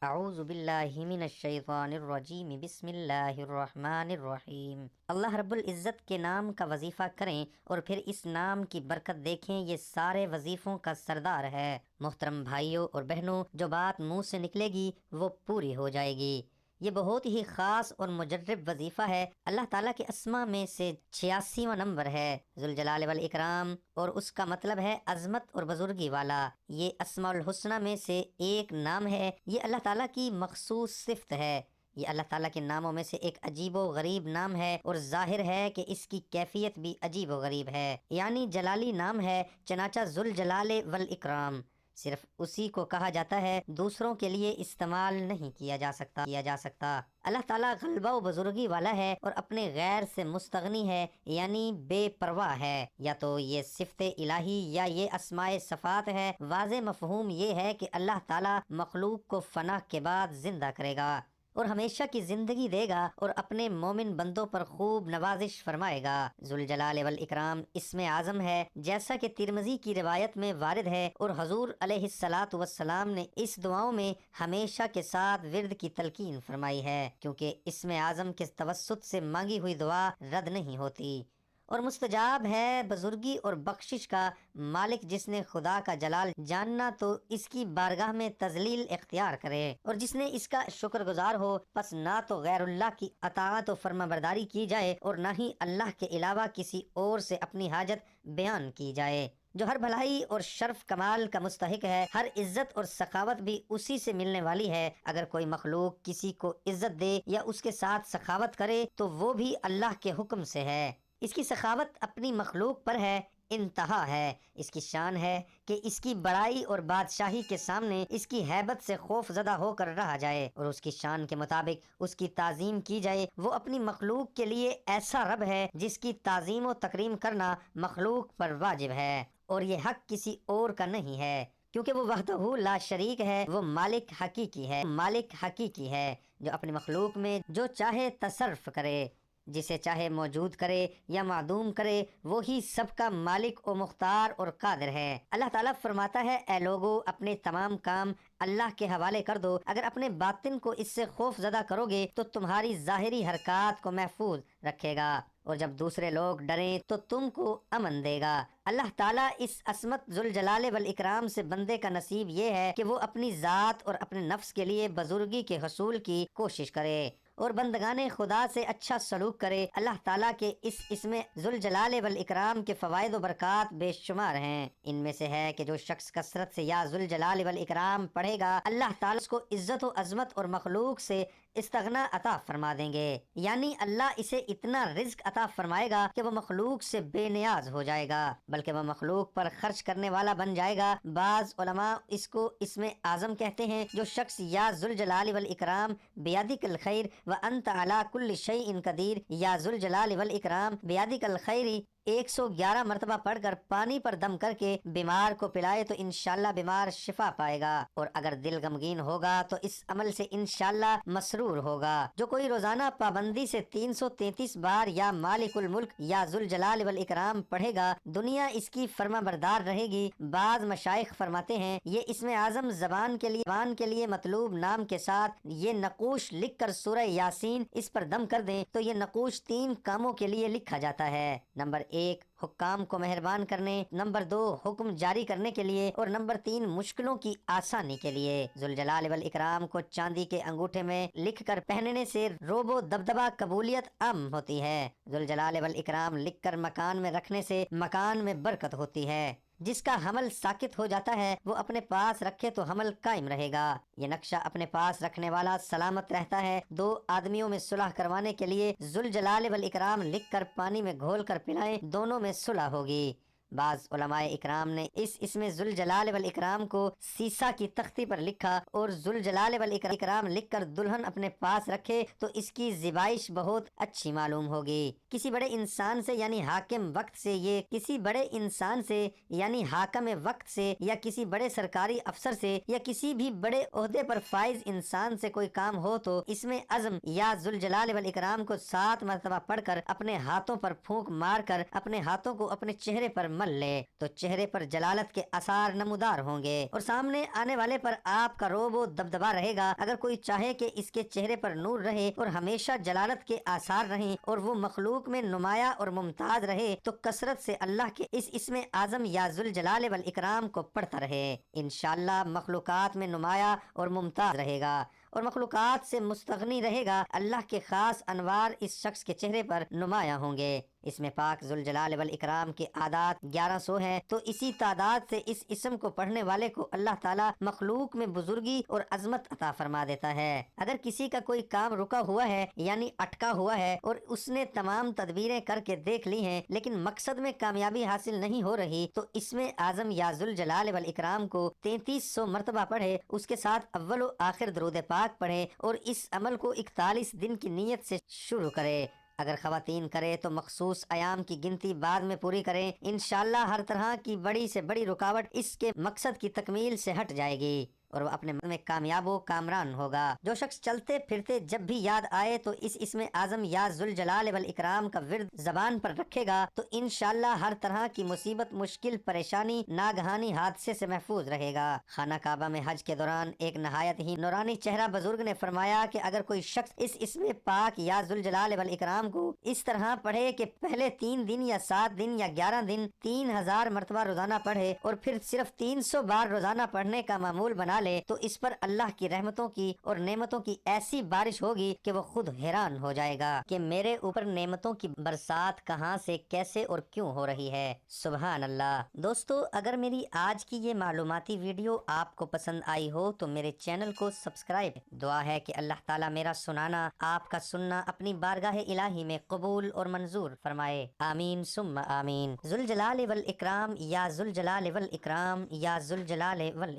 اعوذ باللہ من الشیطان الرجیم بسم اللہ الرحمن الرحیم۔ اللہ رب العزت کے نام کا وظیفہ کریں اور پھر اس نام کی برکت دیکھیں، یہ سارے وظیفوں کا سردار ہے۔ محترم بھائیوں اور بہنوں، جو بات منہ سے نکلے گی وہ پوری ہو جائے گی۔ یہ بہت ہی خاص اور مجرب وظیفہ ہے۔ اللہ تعالیٰ کے اسماء میں سے 86واں نمبر ہے، ذوالجلال والاکرام، اور اس کا مطلب ہے عظمت اور بزرگی والا۔ یہ اسماء الحسنہ میں سے ایک نام ہے۔ یہ اللہ تعالیٰ کی مخصوص صفت ہے۔ یہ اللہ تعالیٰ کے ناموں میں سے ایک عجیب و غریب نام ہے، اور ظاہر ہے کہ اس کی کیفیت بھی عجیب و غریب ہے، یعنی جلالی نام ہے، چنانچہ ذوالجلال والاکرام صرف اسی کو کہا جاتا ہے، دوسروں کے لیے استعمال نہیں کیا جا سکتا۔ اللہ تعالیٰ غلبہ و بزرگی والا ہے اور اپنے غیر سے مستغنی ہے، یعنی بے پرواہ ہے۔ یا تو یہ صفت الہی یا یہ اسماء صفات ہے۔ واضح مفہوم یہ ہے کہ اللہ تعالیٰ مخلوق کو فنا کے بعد زندہ کرے گا اور ہمیشہ کی زندگی دے گا اور اپنے مومن بندوں پر خوب نوازش فرمائے گا۔ ذوالجلال والاکرام اسم اعظم ہے، جیسا کہ ترمذی کی روایت میں وارد ہے، اور حضور علیہ الصلاۃ والسلام نے اس دعاؤں میں ہمیشہ کے ساتھ ورد کی تلقین فرمائی ہے، کیونکہ اسم اعظم کے توسط سے مانگی ہوئی دعا رد نہیں ہوتی اور مستجاب ہے۔ بزرگی اور بخشش کا مالک جس نے خدا کا جلال جاننا تو اس کی بارگاہ میں تذلیل اختیار کرے، اور جس نے اس کا شکر گزار ہو پس نہ تو غیر اللہ کی اطاعت و فرما برداری کی جائے اور نہ ہی اللہ کے علاوہ کسی اور سے اپنی حاجت بیان کی جائے۔ جو ہر بھلائی اور شرف کمال کا مستحق ہے، ہر عزت اور سخاوت بھی اسی سے ملنے والی ہے۔ اگر کوئی مخلوق کسی کو عزت دے یا اس کے ساتھ سخاوت کرے تو وہ بھی اللہ کے حکم سے ہے۔ اس کی سخاوت اپنی مخلوق پر ہے، انتہا ہے۔ اس کی شان ہے کہ اس کی بڑائی اور بادشاہی کے سامنے اس کی ہیبت سے خوف زدہ ہو کر رہا جائے اور اس کی شان کے مطابق اس کی تعظیم کی جائے۔ وہ اپنی مخلوق کے لیے ایسا رب ہے جس کی تعظیم و تکریم کرنا مخلوق پر واجب ہے، اور یہ حق کسی اور کا نہیں ہے، کیونکہ وہ وحدہ لا شریک ہے۔ وہ مالک حقیقی ہے جو اپنی مخلوق میں جو چاہے تصرف کرے، جسے چاہے موجود کرے یا معدوم کرے، وہی سب کا مالک و مختار اور قادر ہے۔ اللہ تعالیٰ فرماتا ہے، اے لوگو اپنے تمام کام اللہ کے حوالے کر دو، اگر اپنے باطن کو اس سے خوف زدہ کرو گے تو تمہاری ظاہری حرکات کو محفوظ رکھے گا، اور جب دوسرے لوگ ڈریں تو تم کو امن دے گا۔ اللہ تعالیٰ اس عصمت ذوالجلال والاکرام سے بندے کا نصیب یہ ہے کہ وہ اپنی ذات اور اپنے نفس کے لیے بزرگی کے حصول کی کوشش کرے اور بندگان خدا سے اچھا سلوک کرے۔ اللہ تعالیٰ کے اس اسم ذوالجلال والاکرام کے فوائد و برکات بے شمار ہیں۔ ان میں سے ہے کہ جو شخص کثرت سے یا ذوالجلال والاکرام پڑھے گا، اللہ تعالیٰ اس کو عزت و عظمت اور مخلوق سے استغنا عطا فرما دیں گے، یعنی اللہ اسے اتنا رزق عطا فرمائے گا کہ وہ مخلوق سے بے نیاز ہو جائے گا، بلکہ وہ مخلوق پر خرچ کرنے والا بن جائے گا۔ بعض علماء اس کو اسم اعظم کہتے ہیں۔ جو شخص یا ذوالجلال والاکرام بیدک الخیر وانت علی کل شیء قدیر، یا ذوالجلال والاکرام بیدک الخیر 111 مرتبہ پڑھ کر پانی پر دم کر کے بیمار کو پلائے تو انشاءاللہ بیمار شفا پائے گا، اور اگر دل غمگین ہوگا تو اس عمل سے انشاءاللہ مسرور ہوگا۔ جو کوئی روزانہ پابندی سے 333 بار یا مالک الملک یا ذوالجلال والاکرام پڑھے گا، دنیا اس کی فرما بردار رہے گی۔ بعض مشائخ فرماتے ہیں، یہ اسم اعظم زبان کے لیے مطلوب نام کے ساتھ یہ نقوش لکھ کر سورہ یاسین اس پر دم کر دیں تو یہ نقوش 3 کاموں کے لیے لکھا جاتا ہے۔ نمبر 1 حکام کو مہربان کرنے، نمبر 2 حکم جاری کرنے کے لیے، اور نمبر 3 مشکلوں کی آسانی کے لیے۔ ذوالجلال والاکرام کو چاندی کے انگوٹھے میں لکھ کر پہننے سے روب و دبدبہ قبولیت عام ہوتی ہے۔ ذوالجلال والاکرام لکھ کر مکان میں رکھنے سے مکان میں برکت ہوتی ہے۔ جس کا حمل ساکت ہو جاتا ہے وہ اپنے پاس رکھے تو حمل قائم رہے گا۔ یہ نقشہ اپنے پاس رکھنے والا سلامت رہتا ہے۔ 2 آدمیوں میں صلح کروانے کے لیے ذوالجلال والاکرام لکھ کر پانی میں گھول کر پلائیں، دونوں میں صلح ہوگی۔ بعض علماء اکرام نے اس اسم ذوالجلال والاکرام کو سیسا کی تختی پر لکھا، اور ذوالجلال والاکرام لکھ کر دلہن اپنے پاس رکھے تو اس کی زیبائش بہت اچھی معلوم ہوگی۔ کسی بڑے انسان سے یعنی حاکم وقت سے یا کسی بڑے سرکاری افسر سے یا کسی بھی بڑے عہدے پر فائز انسان سے کوئی کام ہو تو اسم عظم یا ذوالجلال والاکرام کو 7 مرتبہ پڑھ کر اپنے ہاتھوں پر پھونک مار کر اپنے ہاتھوں کو اپنے چہرے پر مل لے تو چہرے پر جلالت کے آثار نمودار ہوں گے اور سامنے آنے والے پر آپ کا روب و دبدبا رہے گا۔ اگر کوئی چاہے کہ اس کے چہرے پر نور رہے اور ہمیشہ جلالت کے آثار رہیں اور وہ مخلوق میں نمایاں اور ممتاز رہے تو کثرت سے اللہ کے اس اسم اعظم یا ذوالجلال والاکرام کو پڑھتا رہے، انشاءاللہ مخلوقات میں نمایاں اور ممتاز رہے گا اور مخلوقات سے مستغنی رہے گا۔ اللہ کے خاص انوار اس شخص کے چہرے پر نمایاں ہوں گے۔ اسم پاک ذوالجلال والاکرام کے اعداد 1100 ہیں، تو اسی تعداد سے اس اسم کو پڑھنے والے کو اللہ تعالیٰ مخلوق میں بزرگی اور عظمت عطا فرما دیتا ہے۔ اگر کسی کا کوئی کام رکا ہوا ہے یعنی اٹکا ہوا ہے اور اس نے تمام تدبیریں کر کے دیکھ لی ہیں لیکن مقصد میں کامیابی حاصل نہیں ہو رہی، تو اسم اعظم یا ذوالجلال والاکرام کو 3300 مرتبہ پڑھے، اس کے ساتھ اول و آخر درود پاک پڑھے اور اس عمل کو 41 دن کی نیت سے شروع کرے۔ اگر خواتین کرے تو مخصوص ایام کی گنتی بعد میں پوری کریں، انشاءاللہ ہر طرح کی بڑی سے بڑی رکاوٹ اس کے مقصد کی تکمیل سے ہٹ جائے گی اور وہ اپنے من میں کامیاب و کامران ہوگا۔ جو شخص چلتے پھرتے جب بھی یاد آئے تو اس اسم اعظم یا ذوالجلال والاکرام کا ورد زبان پر رکھے گا تو انشاءاللہ ہر طرح کی مصیبت، مشکل، پریشانی، ناگہانی حادثے سے محفوظ رہے گا۔ خانہ کعبہ میں حج کے دوران ایک نہایت ہی نورانی چہرہ بزرگ نے فرمایا کہ اگر کوئی شخص اس اسم پاک یا ذوالجلال والاکرام کو اس طرح پڑھے کہ پہلے 3 دن یا 7 دن یا 11 دن 3000 مرتبہ روزانہ پڑھے اور پھر صرف 300 بار روزانہ پڑھنے کا معمول بنا لے تو اس پر اللہ کی رحمتوں کی اور نعمتوں کی ایسی بارش ہوگی کہ وہ خود حیران ہو جائے گا کہ میرے اوپر نعمتوں کی برسات کہاں سے، کیسے اور کیوں ہو رہی ہے۔ سبحان اللہ۔ دوستو، اگر میری آج کی یہ معلوماتی ویڈیو آپ کو پسند آئی ہو تو میرے چینل کو سبسکرائب۔ دعا ہے کہ اللہ تعالیٰ میرا سنانا، آپ کا سننا اپنی بارگاہ الہی میں قبول اور منظور فرمائے، آمین ثم آمین۔ ذوالجلال والاکرام یا ذوالجلال والاکرام یا ذوالجلال والاکرام۔